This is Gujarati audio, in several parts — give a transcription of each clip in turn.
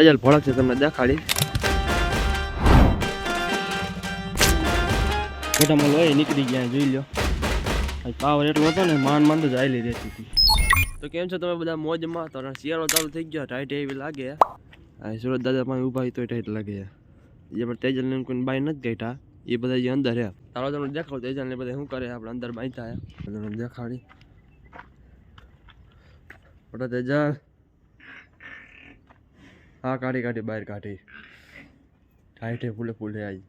તેજલ ભડક છે તમને દેખાડી મોટામાં લોહી નીકળી ગયા જોઈ લો પાવર એટલો હતો ને માંડ જ આવેલી રહેતી હતી. તો કેમ છો તમે બધા મોજમાં? તો શિયાળો ચાલુ થઈ ગયો, ટાઈટ એવી લાગે. આ સુરત દાદા પાસે ઊભા હોય તો ટાઈટ લાગે. જે પણ તેજલ ને કોઈ બાઈ નથી ગઈઠા એ બધા જે અંદર હે. ચાલો તમને દેખાડો તેજલ ને બધા શું કરે આપણે અંદર બાંધ્યા તમને દેખાડી. મોટા તેજલ હા કાઢી બહાર કાઢી ટાઈટ ફૂલે આવી.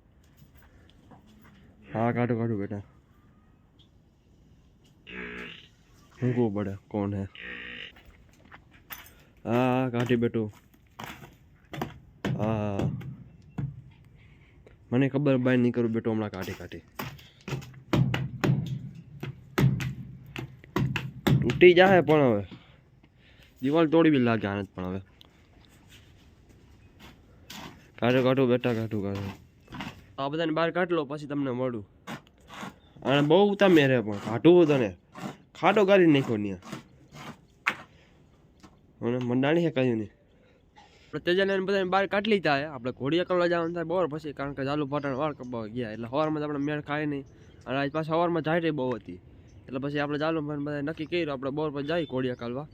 હા કાઢું બેટા મૂકવું પડે કોણ હે. હા કાઢી બેટું. હા મને ખબર બાય નહીં કરું બેટો હમણાં કાઢી તૂટી જાય પણ હવે દિવાલ તોડી બી લાગે આને પણ હવે કાઢું બેટા કાઢું આ બધાને બહાર કાઢ લો પછી તમને મળું. અને બહુ તમે રે પણ કાઢું તને ખાટો કાઢી નાખ્યો ત્યાં મને મંડાણી છે કયું નહીં. તેજલ બધા બહાર કાઢી લીધા આપણે ઘોડિયા કરવા જવાનું થાય બરાબર પછી કારણ કે ચાલુ પાટણ વાળ કપાવા ગયા એટલે સવારમાં આપણે મેળ ખાય નહીં અને આજ પાછા સવારમાં જાય બહુ હતી એટલે પછી આપણે ચાલુ બધા નક્કી કર્યું આપણે બોર પર જાય ઘોડિયા કાલવા.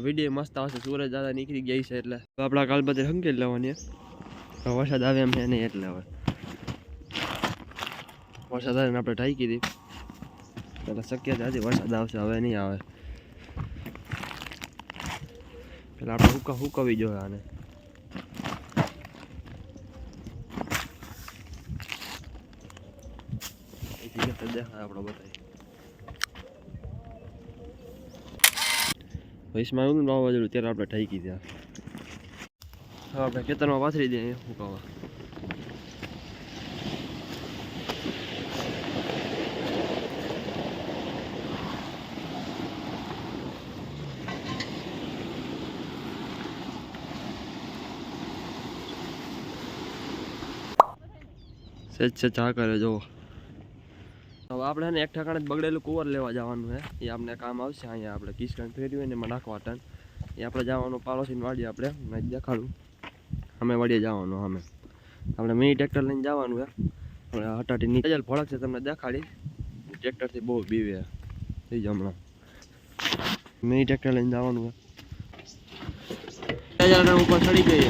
વિડીયો મસ્ત આવશે. સૂરજ દાદા નીકળી ગઈ છે એટલે આપણા કાલ બધે હંકેલ લેવાની વરસાદ આવે એમ છે નહીં એટલે હવે વરસાદ આવે ને આપણે ઢાંકી દી એટલે શક્યતા હતી વરસાદ આવશે હવે નહીં આવે એટલે આપણે હુકવી જોઈએ આને. દેખાય આપણો બતાવી વૈશમાં આવ્યું ને વાવાઝોડું ત્યારે આપણે ઢાંકી દે. હવે આપણે ખેતરમાં પાથરી દઈએ હુકાવા. સેજ ચા કરે જો. હવે આપણે ને એક ઠેકાણે બગડેલું કુંવર લેવા જવાનું છે એ આપણે કામ આવશે. અહીંયા આપણે કિસકણ ફેર્યું ને એમાં નાખવા ટન એ આપણે જવાનું પાડોશીને વાડીએ આપણે મેં દેખાડું અમે વાડીએ જવાનું અમે આપણે મિની ટ્રેક્ટર લઈને જવાનું છે. આપણે હટાટી તેજલ ભડક છે તમને દેખાડી ટ્રેક્ટરથી બહુ બીવે થઈ જાય હમણાં મિની ટ્રેક્ટર લઈને જવાનું છે. તેજલ ઉપર ચડી ગઈ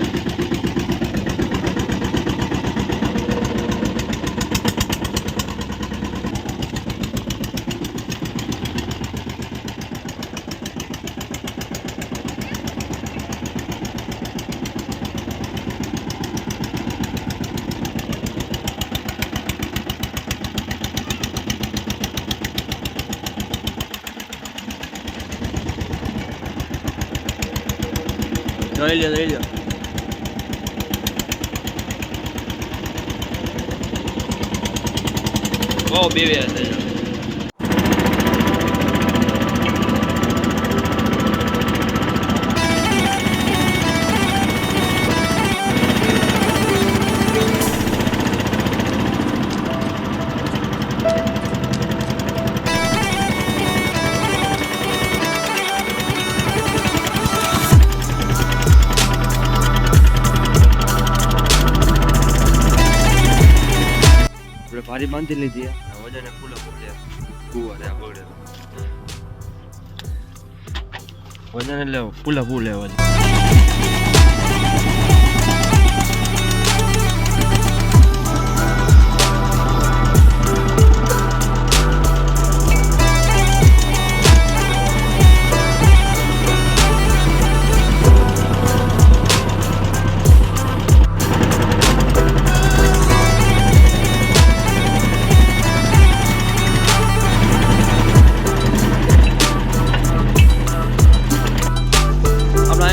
જોઈ લો બહુ બીવે છે. ભારી બાંધી લીધી વજન ફૂલે કુંવર બગડેલો વજન એટલે ફૂલે વજન.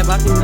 બાકી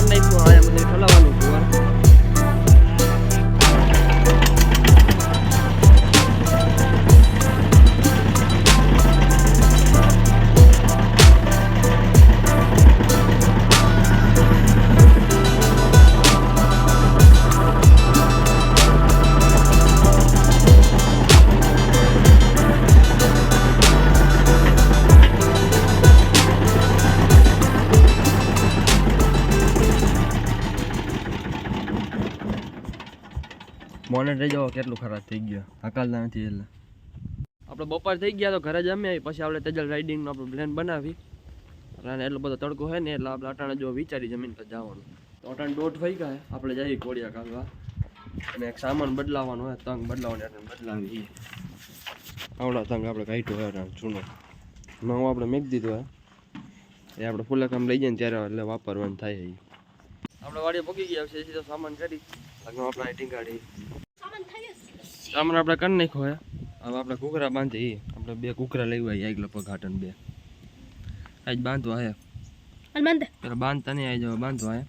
બોનેટ રહી જાવ કેટલું ખરાબ થઈ ગયું, હકાલતા નથી. એટલે આપણે બપોર થઈ ગયા તો ઘરે જમ્યા પછી આપણે તેજલ રાઇડિંગનો આપણો પ્લાન બનાવી. અને એટલો બધો તડકો હોય ને એટલે આપણે અટાણે જો વિચારી જમીન પર જવાનું. તો અટાણે 1:30 વાગ્યા આપણે જઈએ કોળિયા કાઢવા અને એક સામાન બદલાવાનો હોય, તંગ બદલાવાનો એટલે બદલાવી. આવડા તંગ આપણે કાઢ્યો હોય જૂનો નવો આપણે મેક દીધો હોય એ આપણે ફૂલે કામ લઈ જઈએ ને ત્યારે એટલે વાપરવાનું થાય. આપણે વાડીએ પગી ગયા છે સીધો સામાન કરી આપણે રાઇટિંગ કાઢી સામાન આપણે કરી નાખ્યો હોય. હવે આપણે કુકરા બાંધી, આપણે 2 કુકરા લઈ આવ્યા એક લગભગ ઘાટન 2 આજ બાંધવા હે. પેલા બાંધતા નહીં આવી જાવ બાંધવા હે.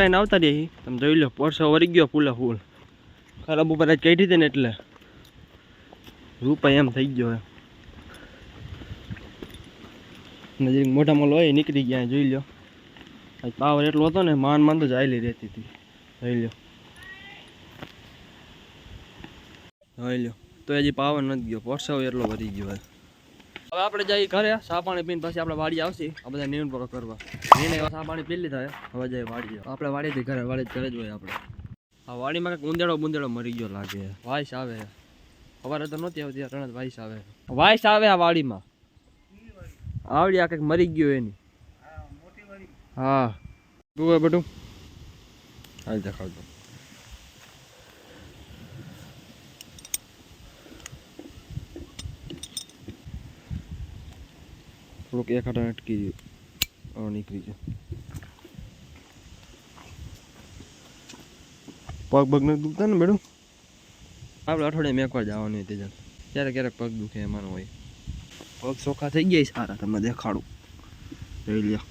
કાંઈ આવતા રહી તમે જોઈ લો, પરસો વળી ગયો ફૂલે ફૂલ. ખરાબ ઉપર જ કાઢી હતી ને એટલે રૂપાઈ એમ થઈ ગયો. નજીક મોટા લોહી નીકળી ગયા જોઈ લો. પાવર એટલો હતો ને માન તો જાયલી રહેતી હતી. જોઈ લો તો હજી પાવર નથી ગયો, પરસો એટલો વધી ગયો. હવે આપણે જઈએ ઘરે ચા પાણી પીને પછી આપણે વાડી આવશે આ બધા નિર્ણય પૂરો કરવા. નિર્ણય ચા પાણી પી લીધા હવે જઈએ વાડી. આપણે વાડીથી ઘરે ઘરે જ હોય આપણે. આ વાડીમાં કંઈક ઉંદેડો મરી ગયો લાગે. વાઈસ આવે સવારે તો નહોતી આવતી, ત્રણ વાઈસ આવે આ વાડીમાં. આવડી આ કંઈક મરી ગયો એની. હા બધું હાલ દેખાડતો. થોડુંક એક હાટા અટકી ગયું, નીકળી ગયું. પગ નથી દુખતા ને બેડું? આપણે અઠવાડિયે મેકવા જવાનું હોય તેજલ. ક્યારેક પગ દુખે એમાં હોય. પગ ચોખ્ખા થઈ ગયા સારા, તમને દેખાડું. જોઈ લ્યો.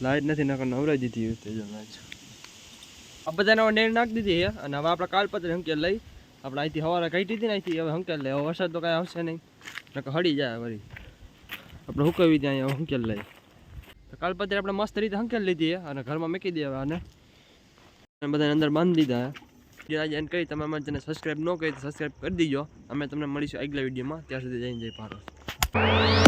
લાઈટ નથી નકર નવરાઈ દીધી તેજલ. આ બધાને નેર નાખી દીધી છે અને હવે આપણે કાલપત્ર હંકેલ લઈ આપણે અહીંથી સવારે કાઢી હતી ને અહીંથી હવે હંકેલ લે. હવે વરસાદ તો કાંઈ આવશે નહીં, નકર હળી જાય વળી. આપણે હુકવી ત્યાં અહીંયા હંકેલ લઈ. તો કાલપત્ર આપણે મસ્ત રીતે હંકેલ લીધી અને ઘરમાં મૂકી દઈએ અને બધાને અંદર બાંધી દીધા. આજે એને કહી તમે અમારે સબસ્ક્રાઈબ ન કરી તો સબસ્ક્રાઈબ કરી દીજો. અમે તમને મળીશું આગલા વિડીયોમાં. ત્યાં સુધી જઈને જય ભારત.